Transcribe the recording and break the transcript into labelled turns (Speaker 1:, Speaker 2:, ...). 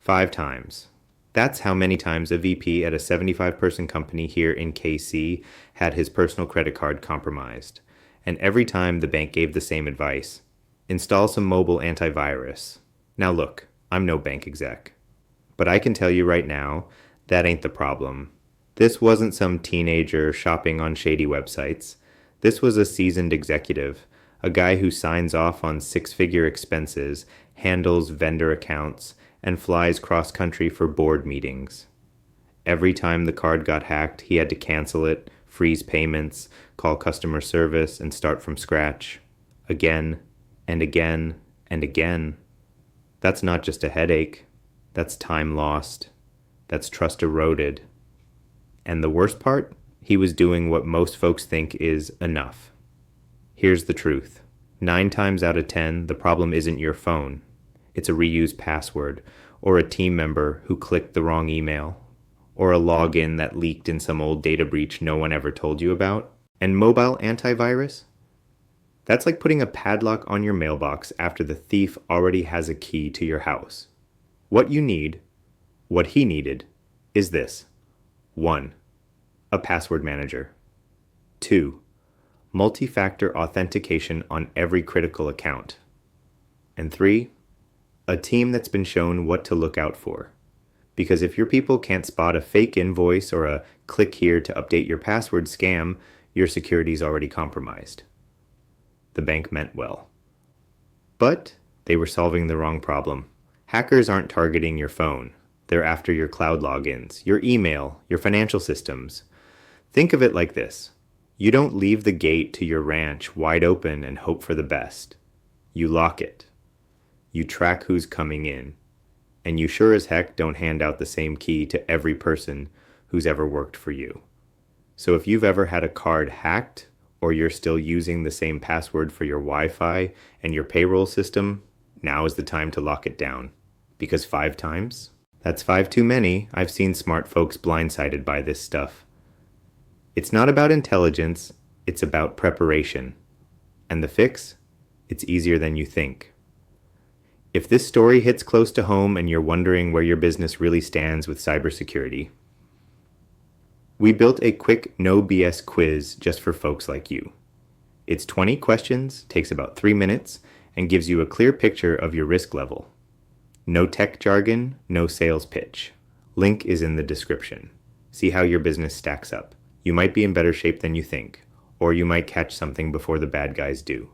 Speaker 1: 5 times. That's how many times a VP at a 75-person company here in KC had his personal credit card compromised. And every time the bank gave the same advice. Install some mobile antivirus. Now look, I'm no bank exec. But I can tell you right now, that ain't the problem. This wasn't some teenager shopping on shady websites. This was a seasoned executive, a guy who signs off on 6-figure expenses, handles vendor accounts, and flies cross-country for board meetings. Every time the card got hacked, he had to cancel it, freeze payments, call customer service, and start from scratch. Again, and again, and again. That's not just a headache. That's time lost. That's trust eroded. And the worst part? He was doing what most folks think is enough. Here's the truth. 9 times out of 10, the problem isn't your phone. It's a reused password, or a team member who clicked the wrong email, or a login that leaked in some old data breach no one ever told you about. And mobile antivirus? That's like putting a padlock on your mailbox after the thief already has a key to your house. What you need, what he needed, is this. 1. A password manager. 2. Multi-factor authentication on every critical account. And 3. A team that's been shown what to look out for. Because if your people can't spot a fake invoice or a click here to update your password scam, your security's already compromised. The bank meant well. But they were solving the wrong problem. Hackers aren't targeting your phone. They're after your cloud logins, your email, your financial systems. Think of it like this. You don't leave the gate to your ranch wide open and hope for the best. You lock it. You track who's coming in. And you sure as heck don't hand out the same key to every person who's ever worked for you. So if you've ever had a card hacked, or you're still using the same password for your Wi-Fi and your payroll system, now is the time to lock it down. Because 5 times? That's 5 too many. I've seen smart folks blindsided by this stuff. It's not about intelligence, it's about preparation. And the fix? It's easier than you think. If this story hits close to home and you're wondering where your business really stands with cybersecurity, we built a quick no BS quiz just for folks like you. It's 20 questions, takes about 3 minutes, and gives you a clear picture of your risk level. No tech jargon, no sales pitch. Link is in the description. See how your business stacks up. You might be in better shape than you think, or you might catch something before the bad guys do.